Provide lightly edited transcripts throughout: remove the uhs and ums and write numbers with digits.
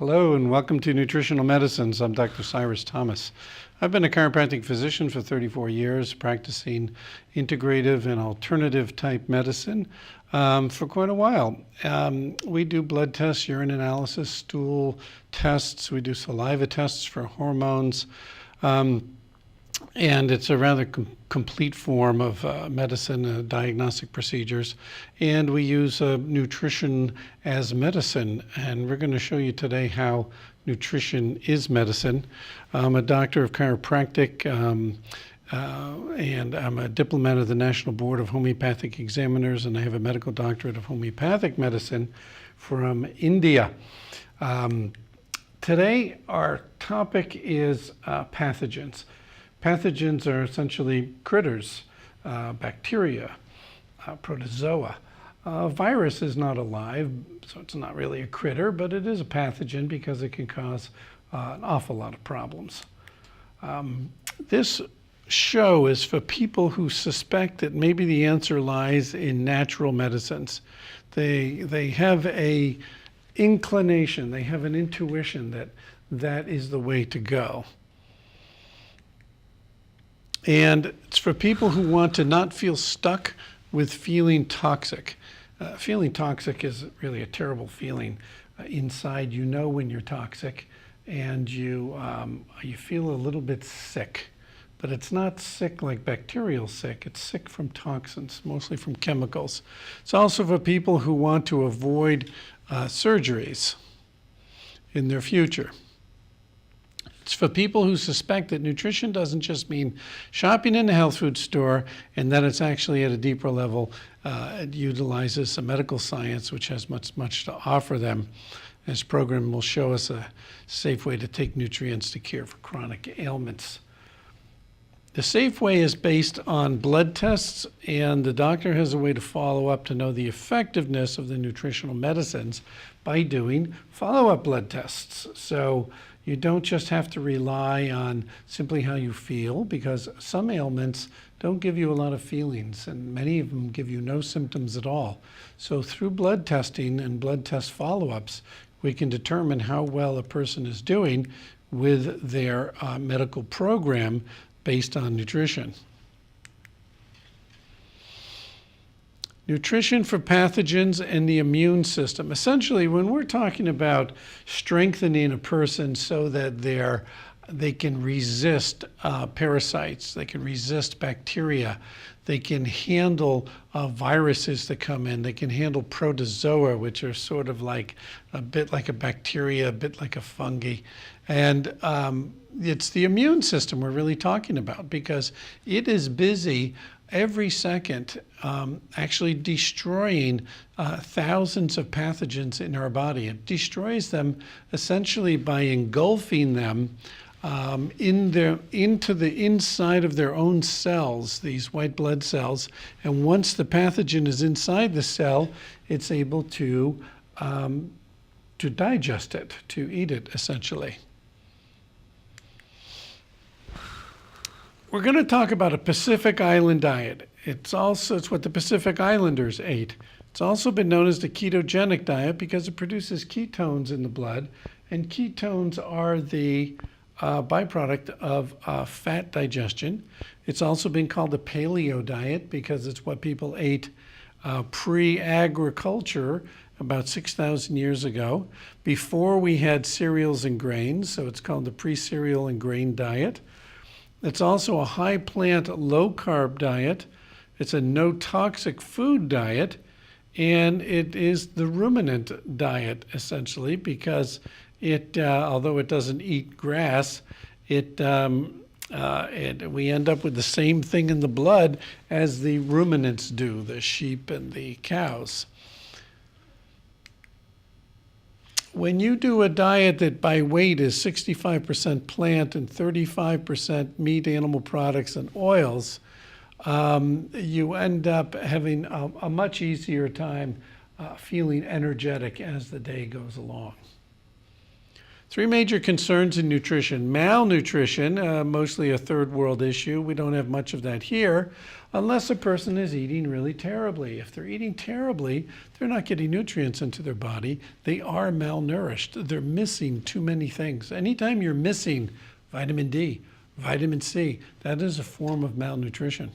Hello and welcome to Nutritional Medicines. I'm Dr. Cyrus Thomas. I've been a chiropractic physician for 34 years, practicing integrative and alternative type medicine for quite a while. We do blood tests, urine analysis, stool tests. We do saliva tests for hormones. And it's a rather complete form of medicine, diagnostic procedures. And we use nutrition as medicine. And we're going to show you today how nutrition is medicine. I'm a doctor of chiropractic, and I'm a diplomat of the National Board of Homeopathic Examiners, and I have a medical doctorate of homeopathic medicine from India. Today, our topic is pathogens. Pathogens are essentially critters, bacteria, protozoa. Virus is not alive, so it's not really a critter, but it is a pathogen because it can cause an awful lot of problems. This show is for people who suspect that maybe the answer lies in natural medicines. They have a inclination, they have an intuition that that is the way to go. And it's for people who want to not feel stuck with feeling toxic. Feeling toxic is really a terrible feeling. Inside, you know when you're toxic, and you feel a little bit sick. But it's not sick like bacterial sick. It's sick from toxins, mostly from chemicals. It's also for people who want to avoid surgeries in their future. It's for people who suspect that nutrition doesn't just mean shopping in a health food store, and that it's actually at a deeper level. It utilizes some medical science, which has much to offer them. This program will show us a safe way to take nutrients to cure for chronic ailments. The safe way is based on blood tests, and the doctor has a way to follow up to know the effectiveness of the nutritional medicines by doing follow-up blood tests. So you don't just have to rely on simply how you feel, because some ailments don't give you a lot of feelings, and many of them give you no symptoms at all. So through blood testing and blood test follow-ups, we can determine how well a person is doing with their medical program based on nutrition. Nutrition for pathogens and the immune system. Essentially, when we're talking about strengthening a person so that they can resist parasites, they can resist bacteria, they can handle viruses that come in, they can handle protozoa, which are sort of like a bit like a bacteria, a bit like a fungi. And it's the immune system we're really talking about, because it is busy every second actually destroying thousands of pathogens in our body. It destroys them essentially by engulfing them into the inside of their own cells, these white blood cells. And once the pathogen is inside the cell, it's able to digest it, to eat it essentially. We're going to talk about a Pacific Island diet. It's what the Pacific Islanders ate. It's also been known as the ketogenic diet because it produces ketones in the blood, and ketones are the byproduct of fat digestion. It's also been called the paleo diet because it's what people ate pre-agriculture about 6,000 years ago, before we had cereals and grains, so it's called the pre-cereal and grain diet. It's also a high plant, low carb diet. It's a no toxic food diet, and it is the ruminant diet essentially, because it, although it doesn't eat grass, we end up with the same thing in the blood as the ruminants do, the sheep and the cows. When you do a diet that by weight is 65% plant and 35% meat, animal products, and oils, you end up having a much easier time feeling energetic as the day goes along. Three major concerns in nutrition. Malnutrition, mostly a third world issue. We don't have much of that here, unless a person is eating really terribly. If they're eating terribly, they're not getting nutrients into their body. They are malnourished. They're missing too many things. Anytime you're missing vitamin D, vitamin C, that is a form of malnutrition.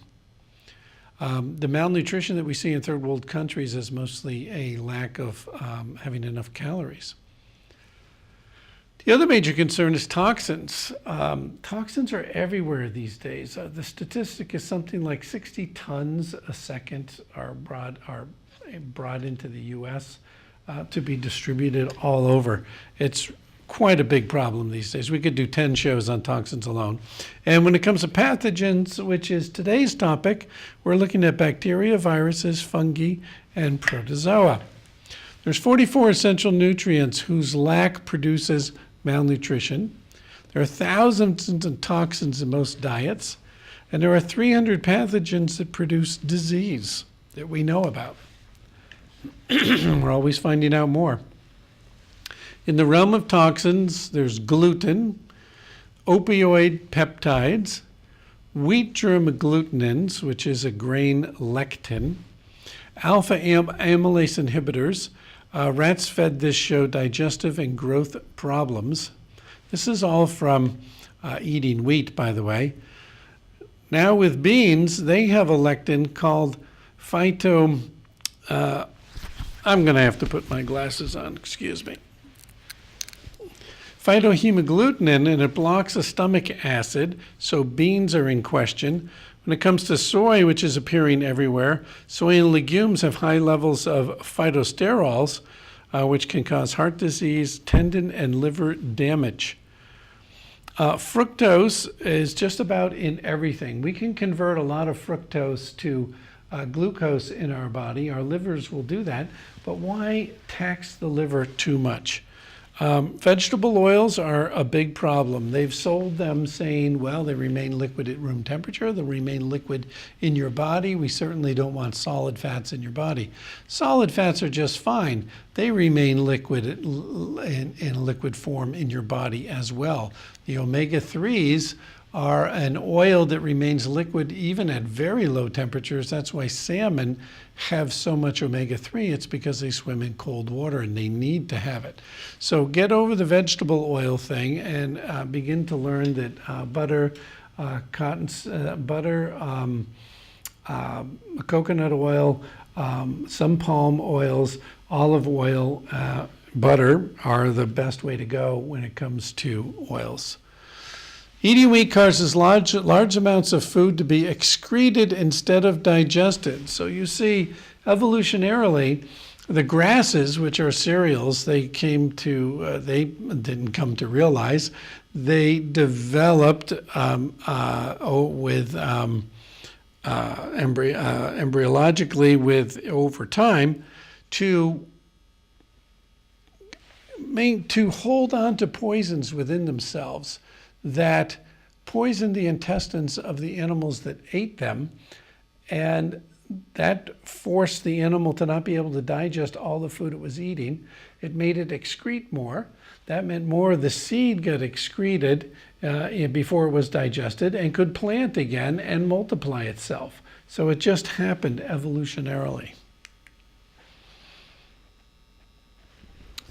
The malnutrition that we see in third world countries is mostly a lack of having enough calories. The other major concern is toxins. Toxins are everywhere these days. The statistic is something like 60 tons a second are brought into the U.S. To be distributed all over. It's quite a big problem these days. We could do 10 shows on toxins alone. And when it comes to pathogens, which is today's topic, we're looking at bacteria, viruses, fungi, and protozoa. There's 44 essential nutrients whose lack produces malnutrition. There are thousands of toxins in most diets, and there are 300 pathogens that produce disease that we know about. We're always finding out more. In the realm of toxins, there's gluten, opioid peptides, wheat germ agglutinins, which is a grain lectin, alpha amylase inhibitors. Rats fed this show digestive and growth problems. This is all from eating wheat, by the way. Now with beans, they have a lectin called I'm going to have to put my glasses on, excuse me. Phytohemagglutinin, and it blocks a stomach acid, so beans are in question. When it comes to soy, which is appearing everywhere, soy and legumes have high levels of phytosterols, which can cause heart disease, tendon, and liver damage. Fructose is just about in everything. We can convert a lot of fructose to glucose in our body. Our livers will do that, but why tax the liver too much? Vegetable oils are a big problem. They've sold them saying, well, they remain liquid at room temperature. They'll remain liquid in your body. We certainly don't want solid fats in your body. Solid fats are just fine. They remain liquid in liquid form in your body as well. The omega-3s are an oil that remains liquid even at very low temperatures. That's why salmon have so much omega-3. It's because they swim in cold water and they need to have it. So get over the vegetable oil thing and begin to learn that butter, coconut oil, some palm oils, olive oil, butter are the best way to go when it comes to oils. Eating wheat causes large amounts of food to be excreted instead of digested. So you see, evolutionarily, the grasses, which are cereals, they didn't come to realize, they developed embryologically over time to hold on to poisons within themselves that poisoned the intestines of the animals that ate them, and that forced the animal to not be able to digest all the food it was eating. It made it excrete more. That meant more of the seed got excreted before it was digested and could plant again and multiply itself. So it just happened evolutionarily.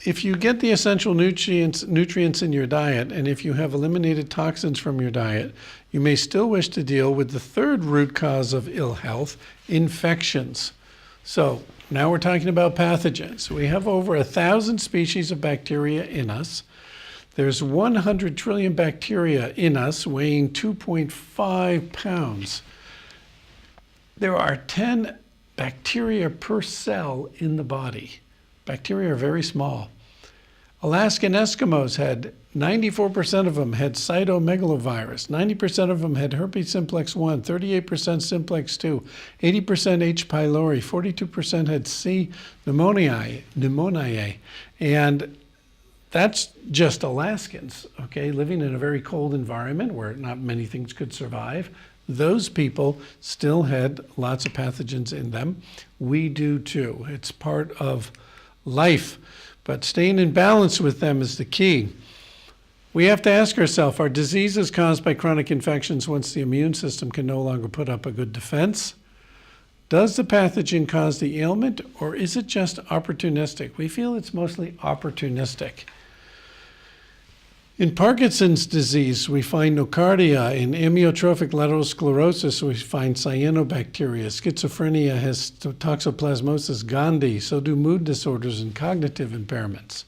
If you get the essential nutrients in your diet, and if you have eliminated toxins from your diet, you may still wish to deal with the third root cause of ill health, infections. So now we're talking about pathogens. We have over 1,000 species of bacteria in us. There's 100 trillion bacteria in us, weighing 2.5 pounds. There are 10 bacteria per cell in the body. Bacteria are very small. Alaskan Eskimos had 94% of them had cytomegalovirus, 90% of them had herpes simplex 1, 38% simplex 2, 80% H. pylori, 42% had C. pneumoniae, and that's just Alaskans, okay, living in a very cold environment where not many things could survive. Those people still had lots of pathogens in them. We do too. It's part of life, but staying in balance with them is the key. We have to ask ourselves, are diseases caused by chronic infections once the immune system can no longer put up a good defense? Does the pathogen cause the ailment, or is it just opportunistic? We feel it's mostly opportunistic. In Parkinson's disease, we find nocardia. In amyotrophic lateral sclerosis, we find cyanobacteria. Schizophrenia has toxoplasmosis gondii. So do mood disorders and cognitive impairments.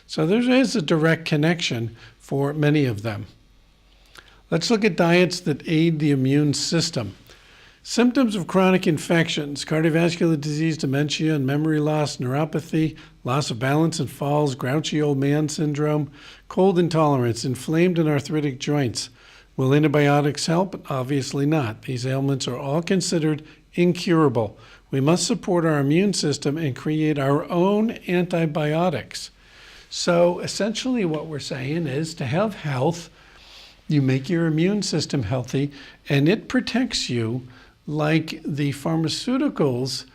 So there is a direct connection for many of them. Let's look at diets that aid the immune system. Symptoms of chronic infections: cardiovascular disease, dementia and memory loss, neuropathy, loss of balance and falls, grouchy old man syndrome, cold intolerance, inflamed and arthritic joints. Will antibiotics help? Obviously not. These ailments are all considered incurable. We must support our immune system and create our own antibiotics. So essentially what we're saying is, to have health, you make your immune system healthy, and it protects you like the pharmaceuticals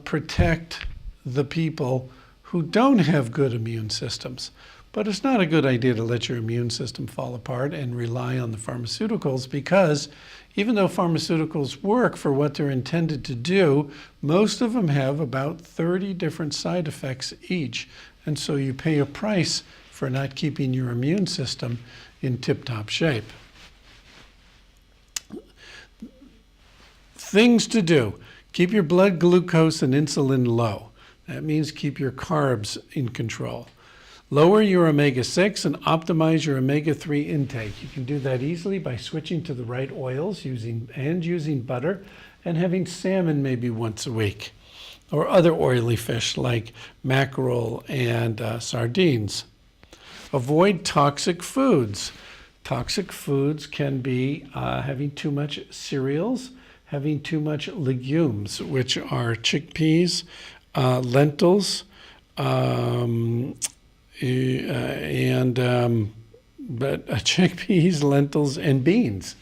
protect the people who don't have good immune systems. But it's not a good idea to let your immune system fall apart and rely on the pharmaceuticals, because even though pharmaceuticals work for what they're intended to do, most of them have about 30 different side effects each. And so you pay a price for not keeping your immune system in tip-top shape. Things to do: keep your blood glucose and insulin low. That means keep your carbs in control. Lower your omega-6 and optimize your omega-3 intake. You can do that easily by switching to the right oils, using butter, and having salmon maybe once a week, or other oily fish like mackerel and sardines. Avoid toxic foods. Toxic foods can be having too much cereals, having too much legumes, which are chickpeas, lentils, chickpeas, lentils, and beans.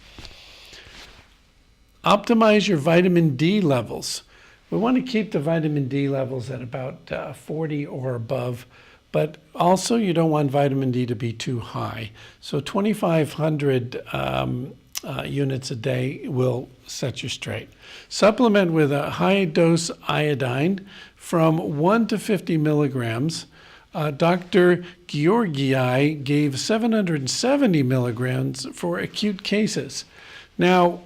Optimize your vitamin D levels. We want to keep the vitamin D levels at about 40 or above, but also you don't want vitamin D to be too high. So 2,500 units a day will set you straight. Supplement with a high dose iodine from 1 to 50 milligrams. Dr. Georgii gave 770 milligrams for acute cases. Now,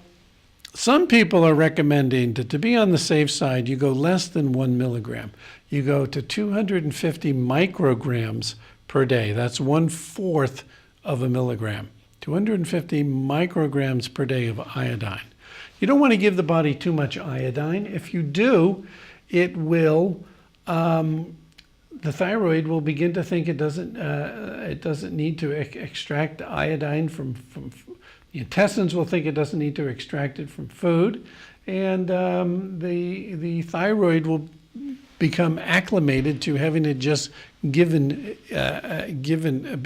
some people are recommending that to be on the safe side, you go less than 1 milligram. You go to 250 micrograms per day. That's 1/4 of a milligram. 250 micrograms per day of iodine. You don't want to give the body too much iodine. If you do, it will, the thyroid will begin to think it doesn't need to extract iodine from the intestines will think it doesn't need to extract it from food, and the thyroid will become acclimated to having it just being given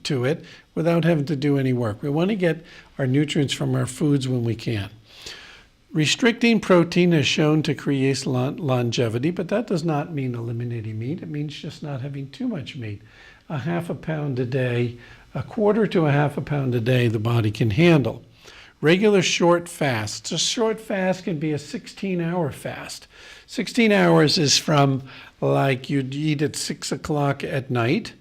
to it without having to do any work. We want to get our nutrients from our foods when we can. Restricting protein is shown to create longevity, but that does not mean eliminating meat. It means just not having too much meat. A half a pound a day, a quarter to a half a pound a day, the body can handle. Regular short fasts. A short fast can be a 16-hour fast. 16 hours is from, like, you'd eat at 6 o'clock at night,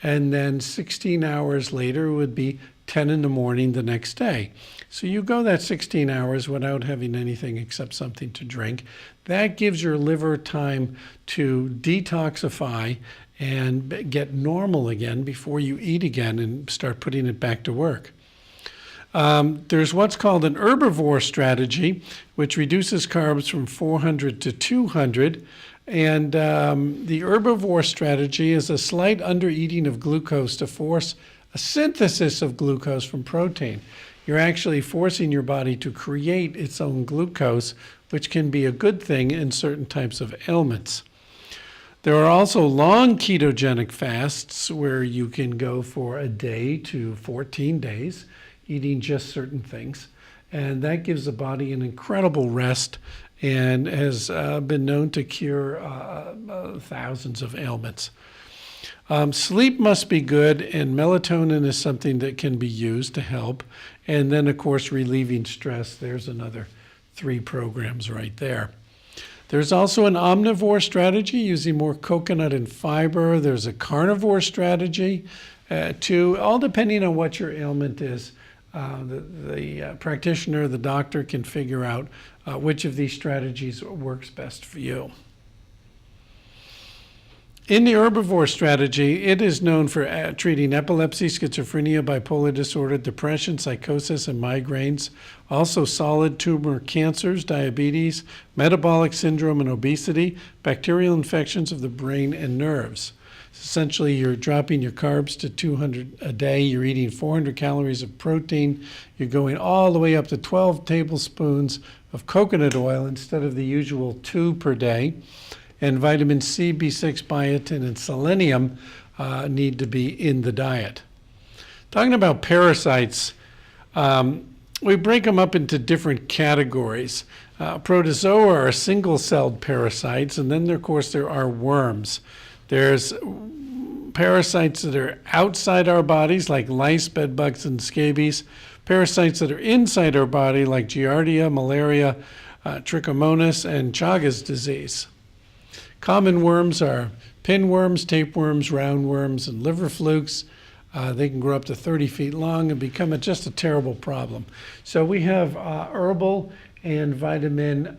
and then 16 hours later would be 10 in the morning the next day. So you go that 16 hours without having anything except something to drink. That gives your liver time to detoxify and get normal again before you eat again and start putting it back to work. There's what's called an herbivore strategy, which reduces carbs from 400 to 200. And the herbivore strategy is a slight undereating of glucose to force a synthesis of glucose from protein. You're actually forcing your body to create its own glucose, which can be a good thing in certain types of ailments. There are also long ketogenic fasts where you can go for a day to 14 days, eating just certain things. And that gives the body an incredible rest and has been known to cure thousands of ailments. Sleep must be good, and melatonin is something that can be used to help. And then, of course, relieving stress. There's another 3 programs right there. There's also an omnivore strategy using more coconut and fiber. There's a carnivore strategy too, all depending on what your ailment is. The practitioner, the doctor can figure out which of these strategies works best for you. In the herbivore strategy, it is known for treating epilepsy, schizophrenia, bipolar disorder, depression, psychosis, and migraines. Also solid tumor cancers, diabetes, metabolic syndrome and obesity, bacterial infections of the brain and nerves. Essentially, you're dropping your carbs to 200 a day. You're eating 400 calories of protein. You're going all the way up to 12 tablespoons of coconut oil instead of the usual 2 per day. And vitamin C, B6, biotin, and selenium need to be in the diet. Talking about parasites, we break them up into different categories. Protozoa are single-celled parasites, and then, of course, there are worms. There's parasites that are outside our bodies, like lice, bedbugs, and scabies. Parasites that are inside our body, like Giardia, malaria, trichomonas, and Chagas disease. Common worms are pinworms, tapeworms, roundworms, and liver flukes. They can grow up to 30 feet long and become just a terrible problem. So we have herbal and vitamin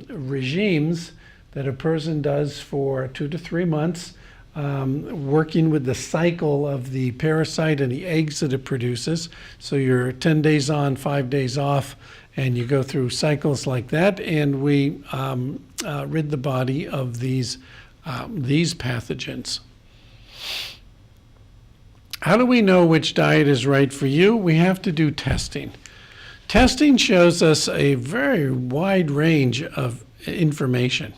regimes that a person does for 2 to 3 months, working with the cycle of the parasite and the eggs that it produces. So you're 10 days on, 5 days off, and you go through cycles like that, and we rid the body of these pathogens. How do we know which diet is right for you? We have to do testing. Testing shows us a very wide range of information.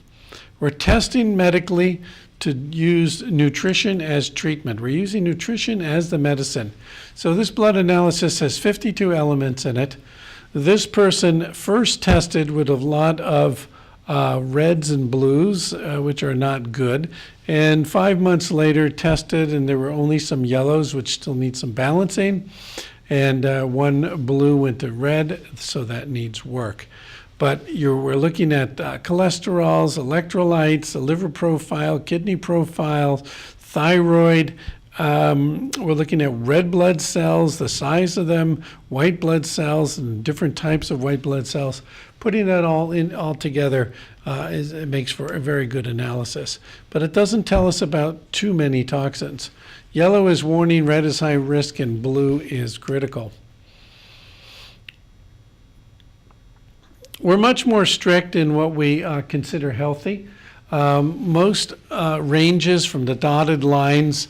We're testing medically to use nutrition as treatment. We're using nutrition as the medicine. So this blood analysis has 52 elements in it. This person first tested with a lot of reds and blues, which are not good, and 5 months later tested, and there were only some yellows, which still need some balancing, and 1 blue went to red, so that needs work. But we're looking at cholesterols, electrolytes, a liver profile, kidney profile, thyroid. We're looking at red blood cells, the size of them, white blood cells, and different types of white blood cells. Putting that all together it makes for a very good analysis. But it doesn't tell us about too many toxins. Yellow is warning, red is high risk, and blue is critical. We're much more strict in what we consider healthy. Most ranges from the dotted lines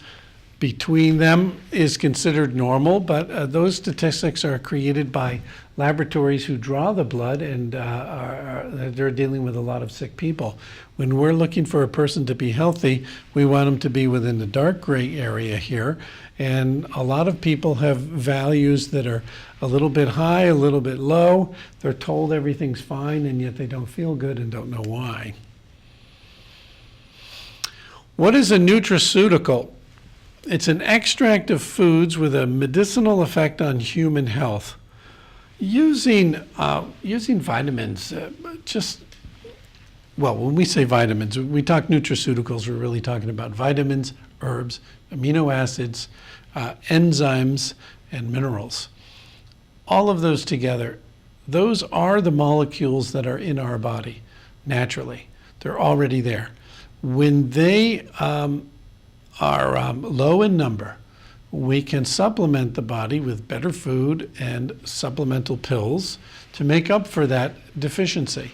between them is considered normal, but those statistics are created by laboratories who draw the blood, and they're dealing with a lot of sick people. When we're looking for a person to be healthy, we want them to be within the dark gray area here, and a lot of people have values that are a little bit high, a little bit low. They're told everything's fine, and yet they don't feel good and don't know why. What is a nutraceutical? It's an extract of foods with a medicinal effect on human health. Using vitamins, when we say vitamins, we talk nutraceuticals, we're really talking about vitamins, herbs, amino acids, enzymes, and minerals. All of those together, those are the molecules that are in our body naturally. They're already there. When they are low in number, we can supplement the body with better food and supplemental pills to make up for that deficiency.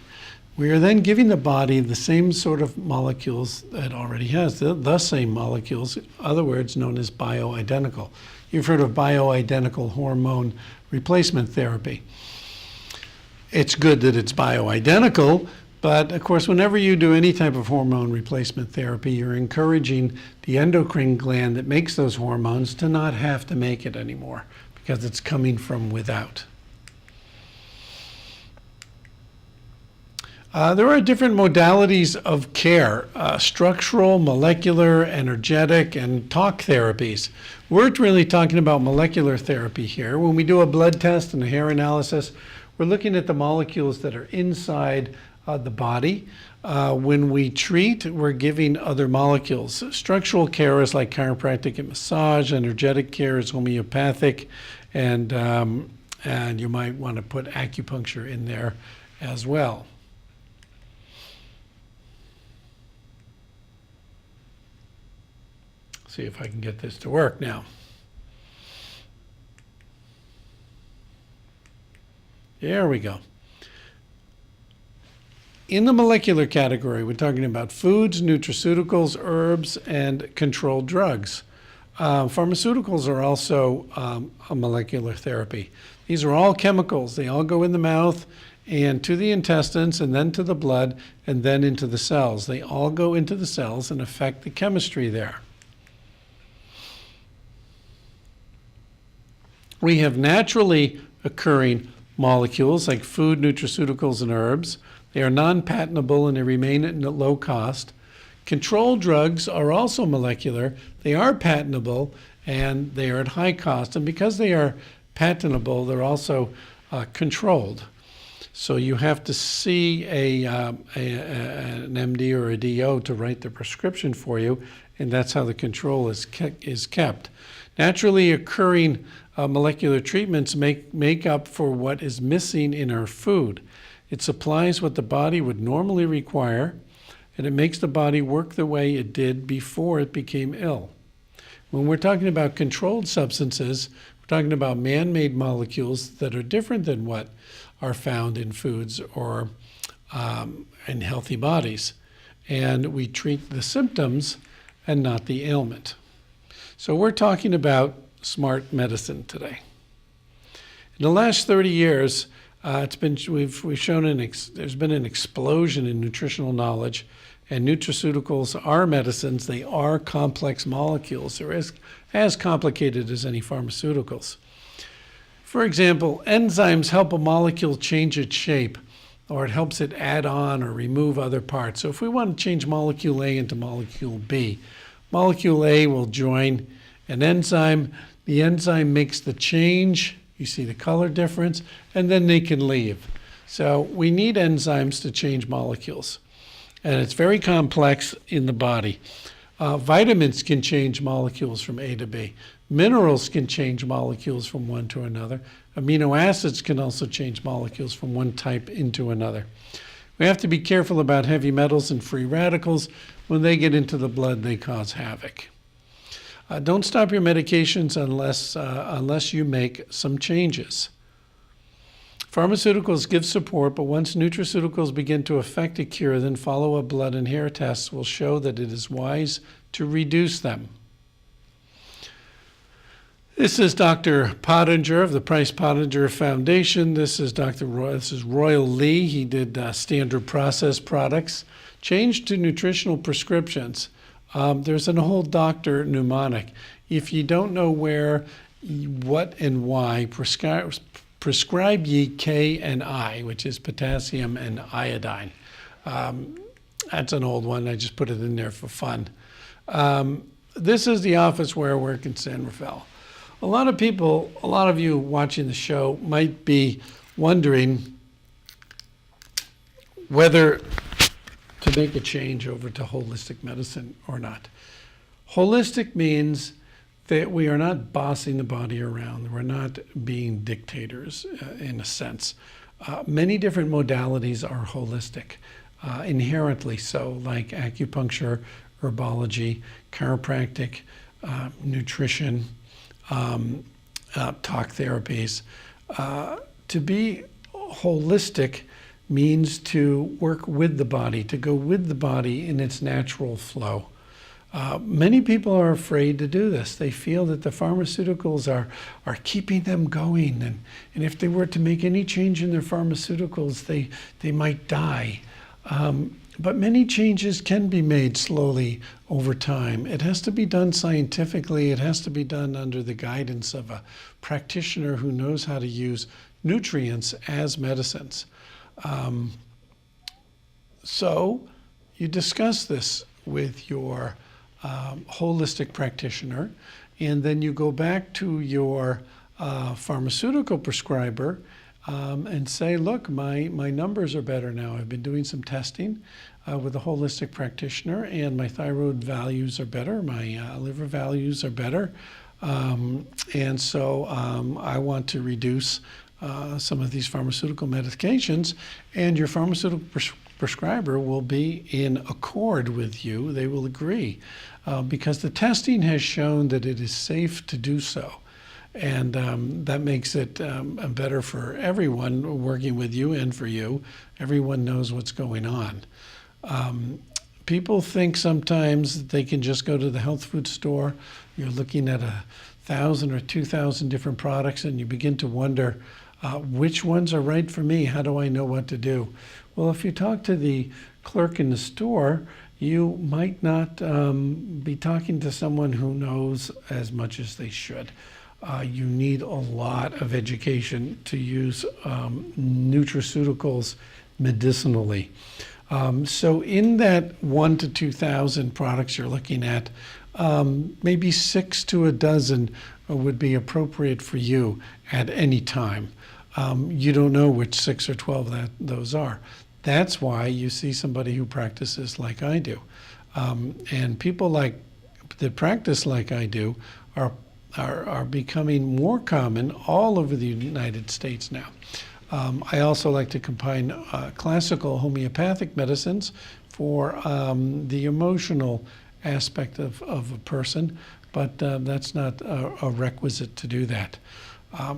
We are then giving the body the same sort of molecules that it already has, the same molecules, in other words, known as bioidentical. You've heard of bioidentical hormone replacement therapy. It's good that it's bioidentical, but of course, whenever you do any type of hormone replacement therapy, you're encouraging the endocrine gland that makes those hormones to not have to make it anymore because it's coming from without. There are different modalities of care, structural, molecular, energetic, and talk therapies. We're really talking about molecular therapy here. When we do a blood test and a hair analysis, we're looking at the molecules that are inside the body. When we treat, we're giving other molecules. Structural care is like chiropractic and massage. Energetic care is homeopathic, and you might want to put acupuncture in there as well. See if I can get this to work now. There we go. In the molecular category, we're talking about foods, nutraceuticals, herbs, and controlled drugs. Pharmaceuticals are also a molecular therapy. These are all chemicals. They all go in the mouth and to the intestines and then to the blood and then into the cells. They all go into the cells and affect the chemistry there. We have naturally occurring molecules like food, nutraceuticals, and herbs. They are non-patentable and they remain at low cost. Controlled drugs are also molecular. They are patentable and they are at high cost. And because they are patentable, they're also controlled. So you have to see an MD or a DO to write the prescription for you, and that's how the control is kept. Naturally occurring molecular treatments make up for what is missing in our food. It supplies what the body would normally require, and it makes the body work the way it did before it became ill. When we're talking about controlled substances, we're talking about man-made molecules that are different than what are found in foods or in healthy bodies. And we treat the symptoms and not the ailment. So we're talking about smart medicine today. In the last 30 years, we've shown there's been an explosion in nutritional knowledge, and nutraceuticals are medicines. They are complex molecules. They're as complicated as any pharmaceuticals. For example, enzymes help a molecule change its shape, or it helps it add on or remove other parts. So if we want to change molecule A into molecule B, molecule A will join an enzyme. The enzyme makes the change. You see the color difference, and then they can leave. So we need enzymes to change molecules, and it's very complex in the body. Vitamins can change molecules from A to B. Minerals can change molecules from one to another. Amino acids can also change molecules from one type into another. We have to be careful about heavy metals and free radicals. When they get into the blood, they cause havoc. Don't stop your medications unless you make some changes. Pharmaceuticals give support, but once nutraceuticals begin to affect a cure, then follow-up blood and hair tests will show that it is wise to reduce them. This is Dr. Pottinger of the Price Pottinger Foundation. This is Royal Lee. He did standard process products. Changed to nutritional prescriptions. There's a whole doctor mnemonic. If you don't know where, what, and why, prescribe ye K and I, which is potassium and iodine. That's an old one. I just put it in there for fun. This is the office where I work in San Rafael. A lot of you watching the show might be wondering whether to make a change over to holistic medicine or not. Holistic means that we are not bossing the body around. We're not being dictators in a sense. Many different modalities are holistic, inherently so, like acupuncture, herbology, chiropractic, nutrition, talk therapies. To be holistic means to work with the body, to go with the body in its natural flow. Many people are afraid to do this. They feel that the pharmaceuticals are keeping them going, and if they were to make any change in their pharmaceuticals, they might die. But many changes can be made slowly over time. It has to be done scientifically. It has to be done under the guidance of a practitioner who knows how to use nutrients as medicines. So you discuss this with your holistic practitioner, and then you go back to your pharmaceutical prescriber and say, look, my numbers are better now. I've been doing some testing with a holistic practitioner, and my thyroid values are better, my liver values are better, and so I want to reduce some of these pharmaceutical medications, and your pharmaceutical prescriber will be in accord with you. They will agree because the testing has shown that it is safe to do so. And that makes it better for everyone working with you and for you. Everyone knows what's going on. People think sometimes that they can just go to the health food store. You're looking at 1,000 or 2,000 different products, and you begin to wonder, which ones are right for me? How do I know what to do? Well, if you talk to the clerk in the store, you might not be talking to someone who knows as much as they should. You need a lot of education to use nutraceuticals medicinally. So in that 1,000 to 2,000 products you're looking at, maybe 6 to a dozen would be appropriate for you at any time. You don't know which 6 or 12 those are. That's why you see somebody who practices like I do. And people that practice like I do are becoming more common all over the United States now. I also like to combine classical homeopathic medicines for the emotional aspect of a person, but that's not a requisite to do that.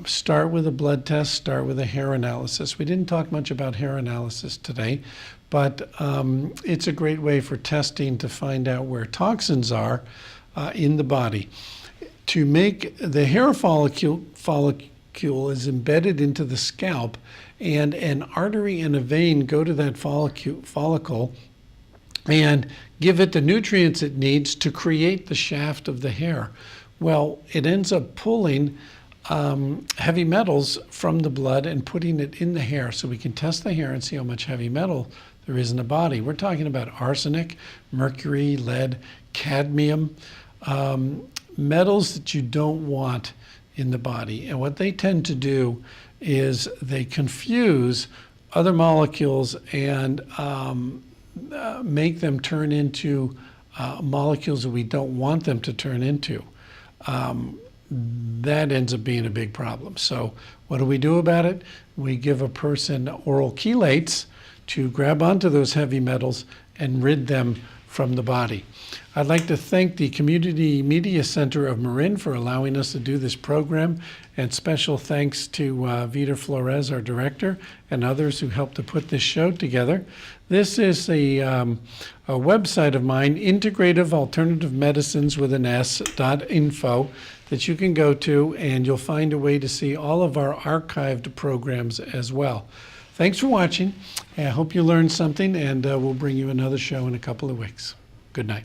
Start with a blood test, start with a hair analysis. We didn't talk much about hair analysis today, but it's a great way for testing to find out where toxins are in the body. To make the hair follicle is embedded into the scalp, and an artery and a vein go to that follicle and give it the nutrients it needs to create the shaft of the hair. Well, it ends up pulling heavy metals from the blood and putting it in the hair, so we can test the hair and see how much heavy metal there is in the body. We're talking about arsenic, mercury, lead, cadmium, metals that you don't want in the body. And what they tend to do is they confuse other molecules and make them turn into molecules that we don't want them to turn into. That ends up being a big problem. So what do we do about it? We give a person oral chelates to grab onto those heavy metals and rid them from the body. I'd like to thank the Community Media Center of Marin for allowing us to do this program, and special thanks to Vida Flores, our director, and others who helped to put this show together. This is a website of mine, Integrative Alternative Medicines with an S.info, that you can go to, and you'll find a way to see all of our archived programs as well. Thanks for watching. I hope you learned something, and we'll bring you another show in a couple of weeks. Good night.